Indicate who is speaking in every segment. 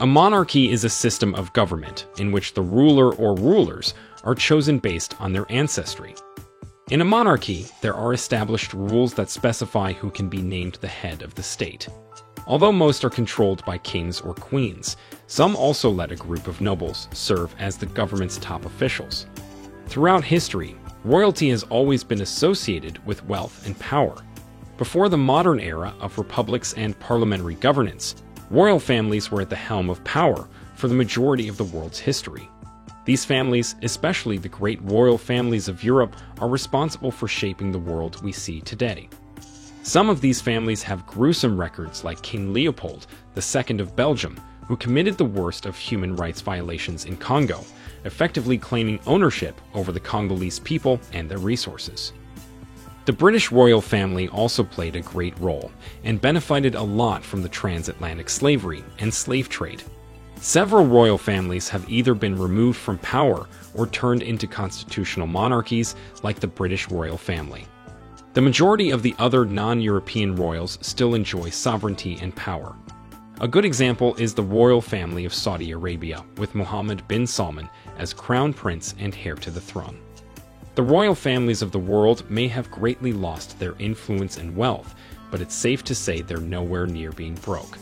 Speaker 1: A monarchy is a system of government in which the ruler or rulers are chosen based on their ancestry. In a monarchy, there are established rules that specify who can be named the head of the state. Although most are controlled by kings or queens, some also let a group of nobles serve as the government's top officials. Throughout history, royalty has always been associated with wealth and power. Before the modern era of republics and parliamentary governance, royal families were at the helm of power for the majority of the world's history. These families, especially the great royal families of Europe, are responsible for shaping the world we see today. Some of these families have gruesome records, like King Leopold II of Belgium, who committed the worst of human rights violations in Congo, effectively claiming ownership over the Congolese people and their resources. The British royal family also played a great role and benefited a lot from the transatlantic slavery and slave trade. Several royal families have either been removed from power or turned into constitutional monarchies, like the British royal family. The majority of the other non-European royals still enjoy sovereignty and power. A good example is the royal family of Saudi Arabia, with Mohammed bin Salman as crown prince and heir to the throne. The royal families of the world may have greatly lost their influence and wealth, but it's safe to say they're nowhere near being broke.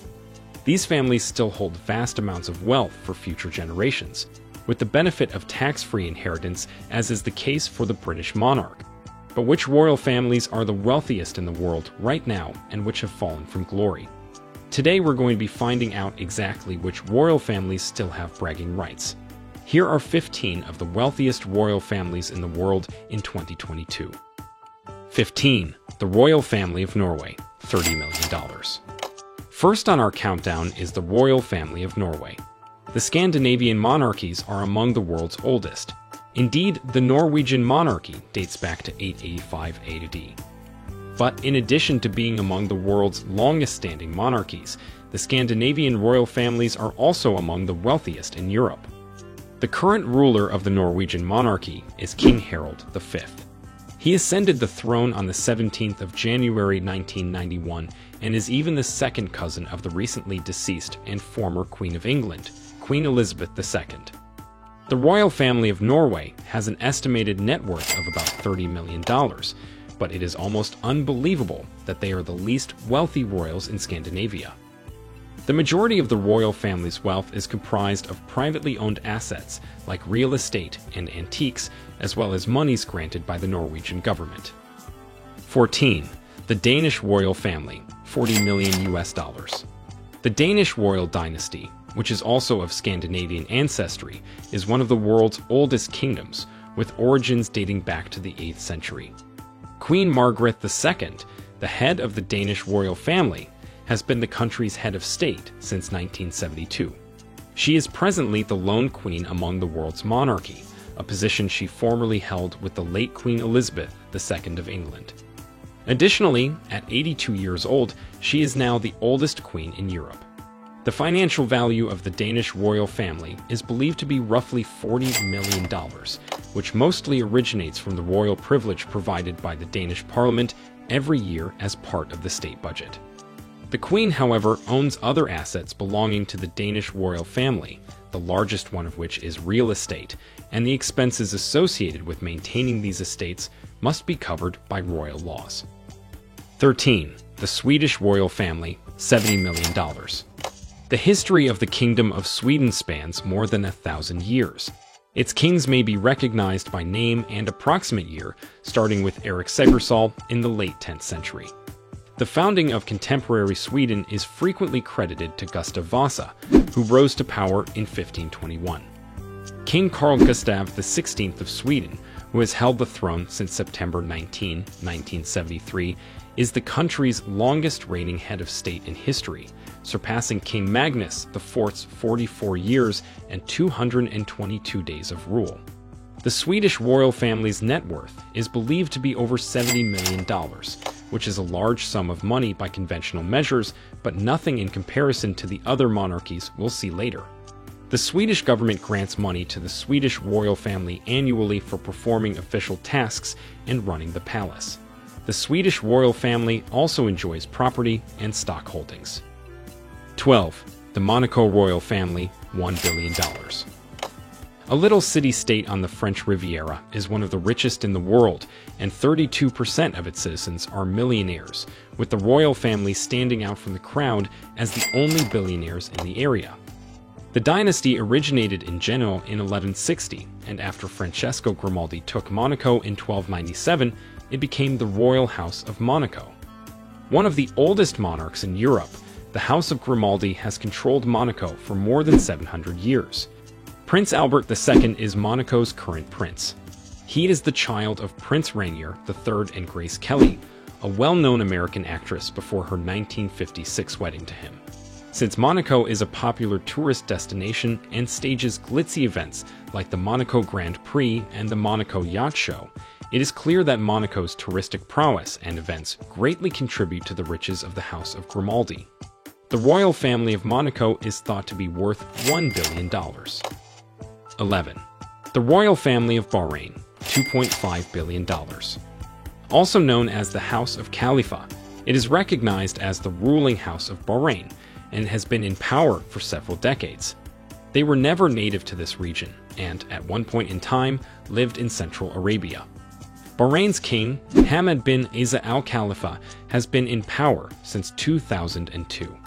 Speaker 1: These families still hold vast amounts of wealth for future generations, with the benefit of tax-free inheritance, as is the case for the British monarch. But which royal families are the wealthiest in the world right now, and which have fallen from glory? Today we're going to be finding out exactly which royal families still have bragging rights. Here are 15 of the wealthiest royal families in the world in 2022. 15. The Royal Family of Norway, $30 million. First on our countdown is the Royal Family of Norway. The Scandinavian monarchies are among the world's oldest. Indeed, the Norwegian monarchy dates back to 885 AD. But in addition to being among the world's longest-standing monarchies, the Scandinavian royal families are also among the wealthiest in Europe. The current ruler of the Norwegian monarchy is King Harald V. He ascended the throne on the 17th of January 1991 and is even the second cousin of the recently deceased and former Queen of England, Queen Elizabeth II. The royal family of Norway has an estimated net worth of about $30 million, but it is almost unbelievable that they are the least wealthy royals in Scandinavia. The majority of the royal family's wealth is comprised of privately owned assets like real estate and antiques, as well as monies granted by the Norwegian government. 14. The Danish royal family, $40 million. The Danish royal dynasty, which is also of Scandinavian ancestry, is one of the world's oldest kingdoms, with origins dating back to the 8th century. Queen Margaret II, the head of the Danish royal family, has been the country's head of state since 1972. She is presently the lone queen among the world's monarchy, a position she formerly held with the late Queen Elizabeth II of England. Additionally, at 82 years old, she is now the oldest queen in Europe. The financial value of the Danish royal family is believed to be roughly $40 million, which mostly originates from the royal privilege provided by the Danish parliament every year as part of the state budget. The Queen, however, owns other assets belonging to the Danish royal family, the largest one of which is real estate, and the expenses associated with maintaining these estates must be covered by royal laws. 13. The Swedish royal family, $70 million. The history of the Kingdom of Sweden spans more than 1,000 years. Its kings may be recognized by name and approximate year, starting with Erik Segersal in the late 10th century. The founding of contemporary Sweden is frequently credited to Gustav Vasa, who rose to power in 1521. King Carl Gustaf XVI of Sweden, who has held the throne since September 19, 1973, is the country's longest-reigning head of state in history, surpassing King Magnus IV's 44 years and 222 days of rule. The Swedish royal family's net worth is believed to be over $70 million, which is a large sum of money by conventional measures, but nothing in comparison to the other monarchies we'll see later. The Swedish government grants money to the Swedish royal family annually for performing official tasks and running the palace. The Swedish royal family also enjoys property and stock holdings. 12. The Monaco royal family, $1 billion. A little city-state on the French Riviera is one of the richest in the world, and 32% of its citizens are millionaires, with the royal family standing out from the crowd as the only billionaires in the area. The dynasty originated in Genoa in 1160, and after Francesco Grimaldi took Monaco in 1297, it became the Royal House of Monaco. One of the oldest monarchs in Europe, the House of Grimaldi has controlled Monaco for more than 700 years. Prince Albert II is Monaco's current prince. He is the child of Prince Rainier III and Grace Kelly, a well-known American actress before her 1956 wedding to him. Since Monaco is a popular tourist destination and stages glitzy events like the Monaco Grand Prix and the Monaco Yacht Show, it is clear that Monaco's touristic prowess and events greatly contribute to the riches of the House of Grimaldi. The royal family of Monaco is thought to be worth $1 billion. 11. The royal family of Bahrain, $2.5 billion. Also known as the House of Khalifa, it is recognized as the ruling house of Bahrain and has been in power for several decades. They were never native to this region and, at one point in time, lived in Central Arabia. Bahrain's king, Hamad bin Isa Al Khalifa, has been in power since 2002.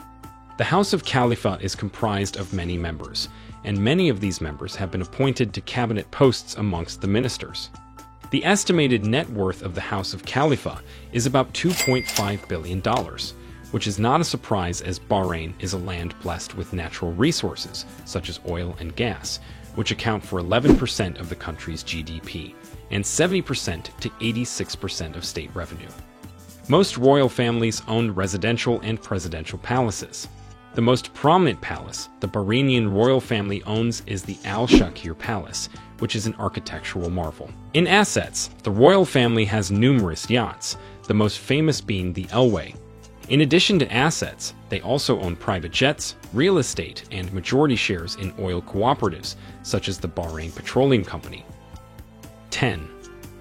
Speaker 1: The House of Khalifa is comprised of many members, and many of these members have been appointed to cabinet posts amongst the ministers. The estimated net worth of the House of Khalifa is about $2.5 billion, which is not a surprise as Bahrain is a land blessed with natural resources, such as oil and gas, which account for 11% of the country's GDP and 70% to 86% of state revenue. Most royal families own residential and presidential palaces. The most prominent palace the Bahrainian royal family owns is the Al Shakir Palace, which is an architectural marvel. In assets, the royal family has numerous yachts, the most famous being the Elway. In addition to assets, they also own private jets, real estate, and majority shares in oil cooperatives, such as the Bahrain Petroleum Company. 10.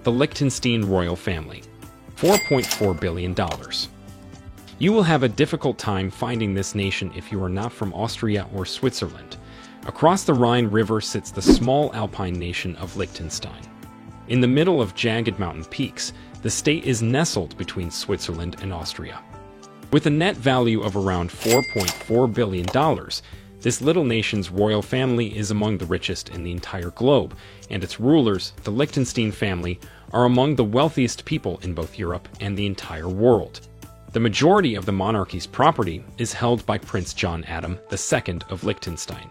Speaker 1: The Liechtenstein royal family, $4.4 billion. You will have a difficult time finding this nation if you are not from Austria or Switzerland. Across the Rhine River sits the small alpine nation of Liechtenstein. In the middle of jagged mountain peaks, the state is nestled between Switzerland and Austria. With a net value of around $4.4 billion, this little nation's royal family is among the richest in the entire globe, and its rulers, the Liechtenstein family, are among the wealthiest people in both Europe and the entire world. The majority of the monarchy's property is held by Prince John Adam II of Liechtenstein.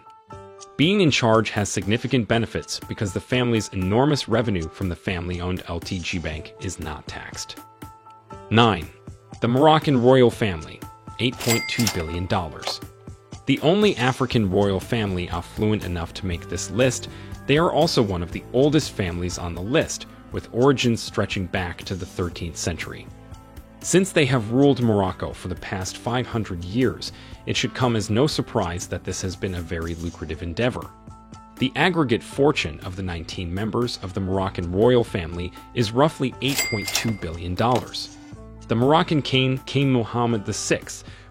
Speaker 1: Being in charge has significant benefits because the family's enormous revenue from the family-owned LTG Bank is not taxed. 9. The Moroccan royal family, $8.2 billion. The only African royal family affluent enough to make this list, they are also one of the oldest families on the list, with origins stretching back to the 13th century. Since they have ruled Morocco for the past 500 years, it should come as no surprise that this has been a very lucrative endeavor. The aggregate fortune of the 19 members of the Moroccan royal family is roughly $8.2 billion. The Moroccan king, King Mohammed VI,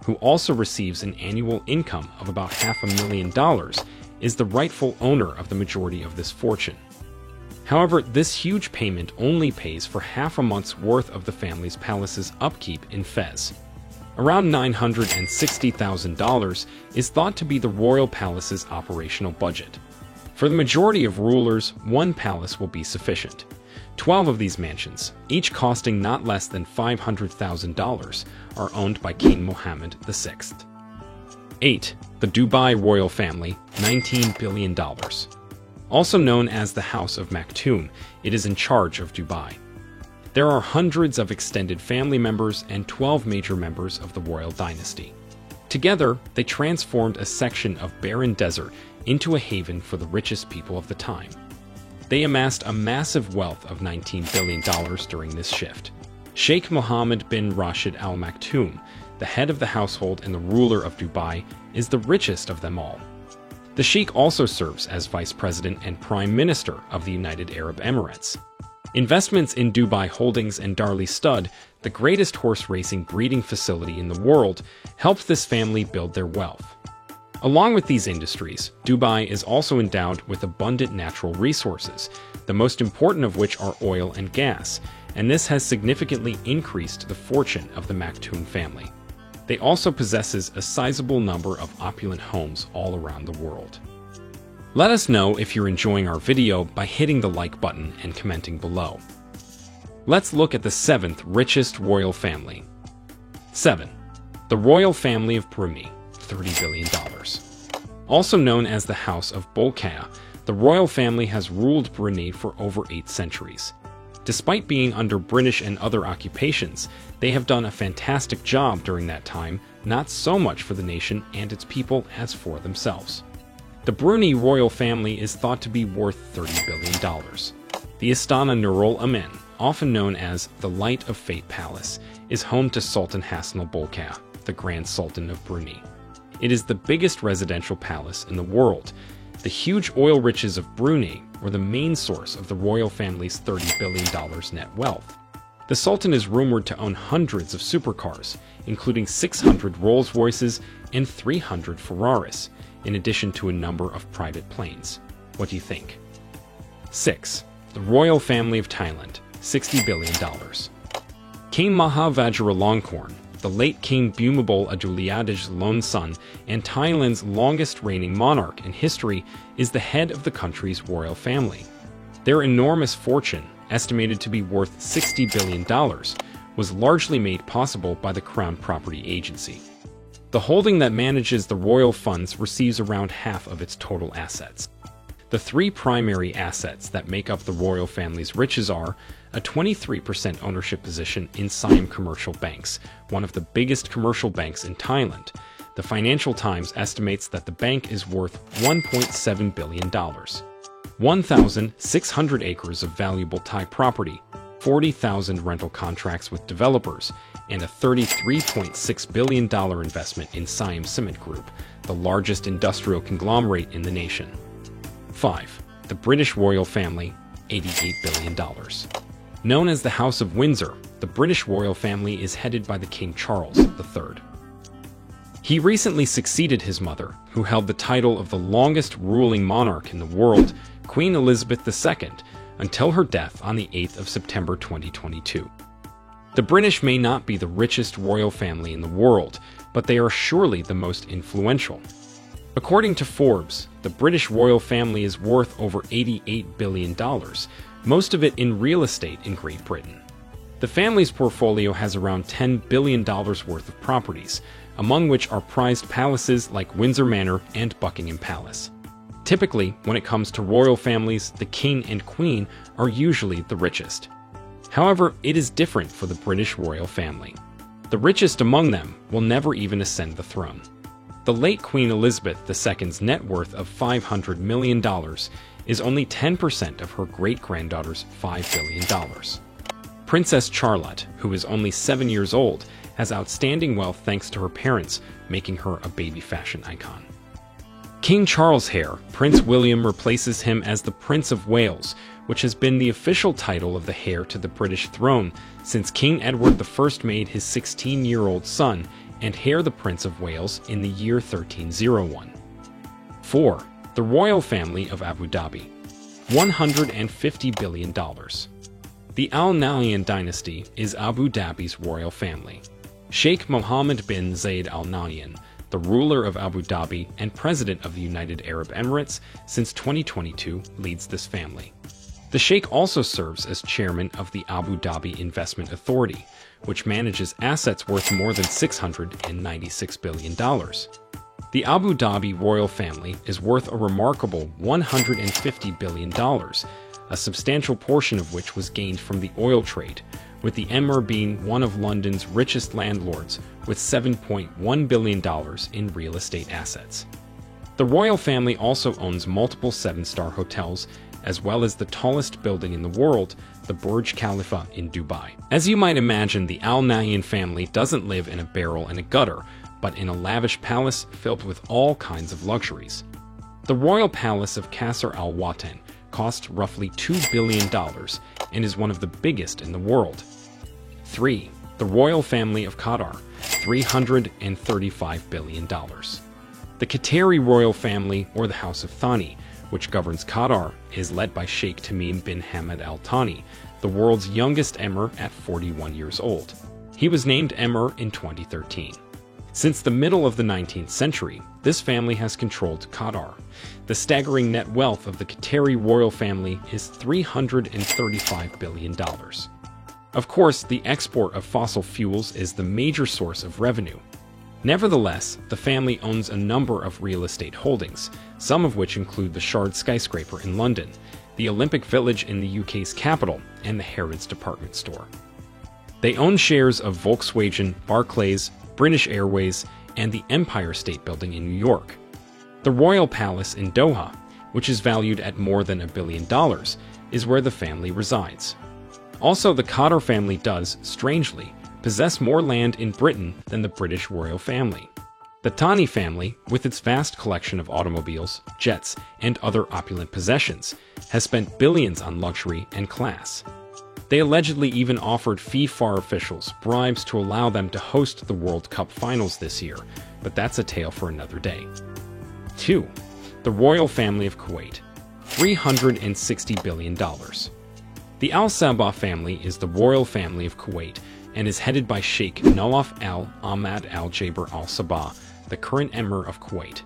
Speaker 1: who also receives an annual income of about $500,000, is the rightful owner of the majority of this fortune. However, this huge payment only pays for half a month's worth of the family's palace's upkeep in Fez. Around $960,000 is thought to be the royal palace's operational budget. For the majority of rulers, one palace will be sufficient. 12 of these mansions, each costing not less than $500,000, are owned by King Mohammed VI. 8. The Dubai royal family, $19 billion. Also known as the House of Maktoum, it is in charge of Dubai. There are hundreds of extended family members and 12 major members of the royal dynasty. Together, they transformed a section of barren desert into a haven for the richest people of the time. They amassed a massive wealth of $19 billion during this shift. Sheikh Mohammed bin Rashid Al Maktoum, the head of the household and the ruler of Dubai, is the richest of them all. The Sheikh also serves as Vice President and Prime Minister of the United Arab Emirates. Investments in Dubai Holdings and Darley Stud, the greatest horse racing breeding facility in the world, helped this family build their wealth. Along with these industries, Dubai is also endowed with abundant natural resources, the most important of which are oil and gas, and this has significantly increased the fortune of the Maktoum family. They also possesses a sizable number of opulent homes all around the world. Let us know if you're enjoying our video by hitting the like button and commenting below. Let's look at the 7th richest royal family. 7. The royal family of Brunei, $30 billion. Also known as the House of Bolkiah, the royal family has ruled Brunei for over 8 centuries. Despite being under British and other occupations, they have done a fantastic job during that time, not so much for the nation and its people as for themselves. The Brunei royal family is thought to be worth $30 billion. The Istana Nurul Amin, often known as the Light of Fate Palace, is home to Sultan Hassanal Bolkiah, the Grand Sultan of Brunei. It is the biggest residential palace in the world. The huge oil riches of Brunei were the main source of the royal family's $30 billion net wealth. The Sultan is rumored to own hundreds of supercars, including 600 Rolls-Royces and 300 Ferraris, in addition to a number of private planes. What do you think? 6. The royal family of Thailand, $60 billion. King Maha Vajiralongkorn, the late King Bhumibol Adulyadej's lone son and Thailand's longest-reigning monarch in history, is the head of the country's royal family. Their enormous fortune, estimated to be worth $60 billion, was largely made possible by the Crown Property Agency. The holding that manages the royal funds receives around half of its total assets. The 3 primary assets that make up the royal family's riches are a 23% ownership position in Siam Commercial Banks, one of the biggest commercial banks in Thailand. The Financial Times estimates that the bank is worth $1.7 billion. 1,600 acres of valuable Thai property, 40,000 rental contracts with developers, and a $33.6 billion investment in Siam Cement Group, the largest industrial conglomerate in the nation. 5. The British royal family, $88 billion. Known as the House of Windsor, the British royal family is headed by the King Charles III. He recently succeeded his mother, who held the title of the longest ruling monarch in the world, Queen Elizabeth II, until her death on the 8th of September 2022. The British may not be the richest royal family in the world, but they are surely the most influential. According to Forbes, the British royal family is worth over $88 billion, most of it in real estate in Great Britain. The family's portfolio has around $10 billion worth of properties, among which are prized palaces like Windsor Manor and Buckingham Palace. Typically, when it comes to royal families, the king and queen are usually the richest. However, it is different for the British royal family. The richest among them will never even ascend the throne. The late Queen Elizabeth II's net worth of $500 million is only 10% of her great-granddaughter's $5 billion. Princess Charlotte, who is only 7 years old, has outstanding wealth thanks to her parents, making her a baby fashion icon. King Charles' heir, Prince William, replaces him as the Prince of Wales, which has been the official title of the heir to the British throne since King Edward I made his 16-year-old son and heir the Prince of Wales in the year 1301. 4. The royal family of Abu Dhabi, $150 billion. The Al Nahyan dynasty is Abu Dhabi's royal family. Sheikh Mohammed bin Zayed Al Nahyan, the ruler of Abu Dhabi and president of the United Arab Emirates since 2022, leads this family. The sheikh also serves as chairman of the Abu Dhabi Investment Authority, which manages assets worth more than $696 billion. The Abu Dhabi royal family is worth a remarkable $150 billion, a substantial portion of which was gained from the oil trade, with the Emir being one of London's richest landlords with $7.1 billion in real estate assets. The royal family also owns multiple 7-star hotels, as well as the tallest building in the world, the Burj Khalifa in Dubai. As you might imagine, the Al Nahyan family doesn't live in a barrel and a gutter, but in a lavish palace filled with all kinds of luxuries. The royal palace of Qasr Al Watan cost roughly $2 billion and is one of the biggest in the world. 3. The royal family of Qatar, $335 billion. The Qatari royal family, or the House of Thani, which governs Qatar, is led by Sheikh Tamim bin Hamad Al Thani, the world's youngest emir at 41 years old. He was named emir in 2013. Since the middle of the 19th century, this family has controlled Qatar. The staggering net wealth of the Qatari royal family is $335 billion. Of course, the export of fossil fuels is the major source of revenue. Nevertheless, the family owns a number of real estate holdings, some of which include the Shard skyscraper in London, the Olympic Village in the UK's capital, and the Harrods department store. They own shares of Volkswagen, Barclays, British Airways, and the Empire State Building in New York. The Royal Palace in Doha, which is valued at more than $1 billion, is where the family resides. Also, the Qatar family does, strangely, possess more land in Britain than the British royal family. The Thani family, with its vast collection of automobiles, jets, and other opulent possessions, has spent billions on luxury and class. They allegedly even offered FIFA officials bribes to allow them to host the World Cup finals this year, but that's a tale for another day. 2. The royal family of Kuwait, $360 billion. The Al Sabah family is the royal family of Kuwait and is headed by Sheikh Nawaf Al Ahmad Al Jaber Al Sabah, the current emir of Kuwait.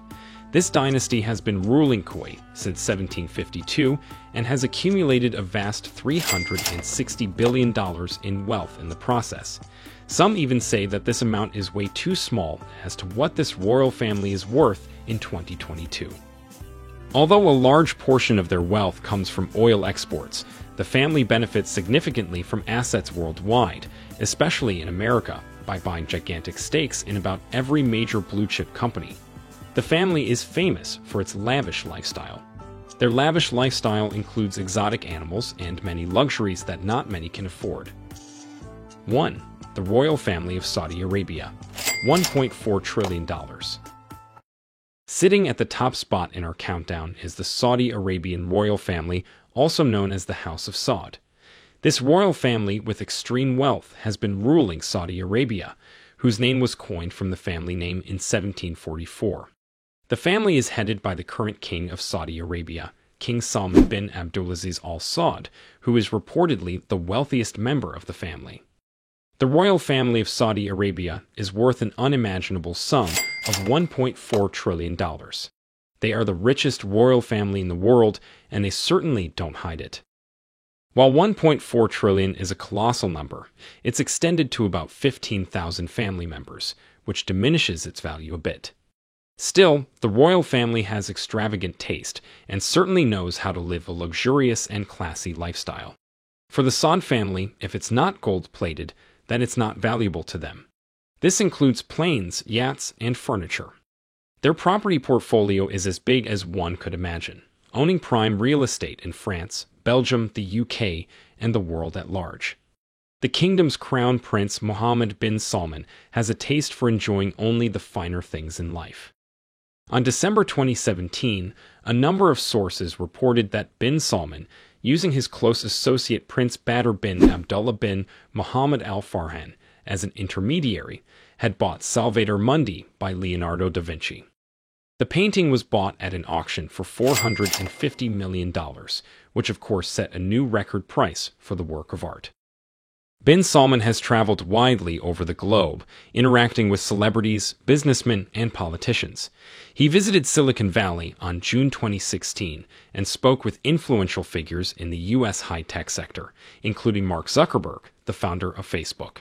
Speaker 1: This dynasty has been ruling Kuwait since 1752 and has accumulated a vast $360 billion in wealth in the process. Some even say that this amount is way too small as to what this royal family is worth in 2022. Although a large portion of their wealth comes from oil exports, the family benefits significantly from assets worldwide, especially in America, by buying gigantic stakes in about every major blue-chip company. The family is famous for its lavish lifestyle. Their lavish lifestyle includes exotic animals and many luxuries that not many can afford. 1. The royal family of Saudi Arabia, $1.4 trillion. Sitting at the top spot in our countdown is the Saudi Arabian royal family, also known as the House of Saud. This royal family with extreme wealth has been ruling Saudi Arabia, whose name was coined from the family name in 1744. The family is headed by the current king of Saudi Arabia, King Salman bin Abdulaziz Al Saud, who is reportedly the wealthiest member of the family. The royal family of Saudi Arabia is worth an unimaginable sum of $1.4 trillion. They are the richest royal family in the world, and they certainly don't hide it. While $1.4 trillion is a colossal number, it's extended to about 15,000 family members, which diminishes its value a bit. Still, the royal family has extravagant taste and certainly knows how to live a luxurious and classy lifestyle. For the Saud family, if it's not gold-plated, then it's not valuable to them. This includes planes, yachts, and furniture. Their property portfolio is as big as one could imagine, owning prime real estate in France, Belgium, the UK, and the world at large. The kingdom's crown prince Mohammed bin Salman has a taste for enjoying only the finer things in life. On December 2017, a number of sources reported that bin Salman, using his close associate Prince Badr bin Abdullah bin Muhammad Al Farhan as an intermediary, had bought Salvator Mundi by Leonardo da Vinci. The painting was bought at an auction for $450 million, which of course set a new record price for the work of art. Bin Salman has traveled widely over the globe, interacting with celebrities, businessmen, and politicians. He visited Silicon Valley on June 2016 and spoke with influential figures in the U.S. high-tech sector, including Mark Zuckerberg, the founder of Facebook.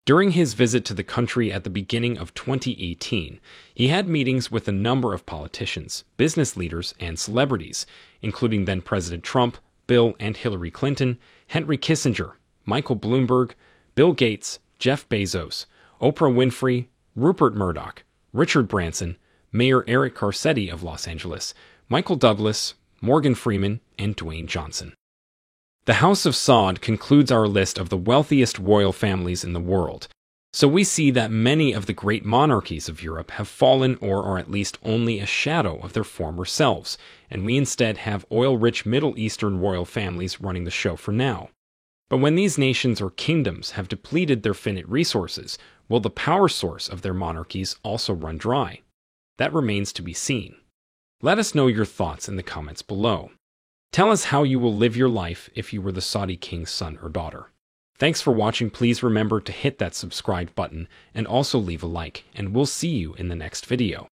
Speaker 1: During his visit to the country at the beginning of 2018, he had meetings with a number of politicians, business leaders, and celebrities, including then-President Trump, Bill and Hillary Clinton, Henry Kissinger, Michael Bloomberg, Bill Gates, Jeff Bezos, Oprah Winfrey, Rupert Murdoch, Richard Branson, Mayor Eric Garcetti of Los Angeles, Michael Douglas, Morgan Freeman, and Dwayne Johnson. The House of Saud concludes our list of the wealthiest royal families in the world, so we see that many of the great monarchies of Europe have fallen or are at least only a shadow of their former selves, and we instead have oil-rich Middle Eastern royal families running the show for now. But when these nations or kingdoms have depleted their finite resources, will the power source of their monarchies also run dry? That remains to be seen. Let us know your thoughts in the comments below. Tell us how you will live your life if you were the Saudi king's son or daughter. Thanks for watching. Please remember to hit that subscribe button and also leave a like, and we'll see you in the next video.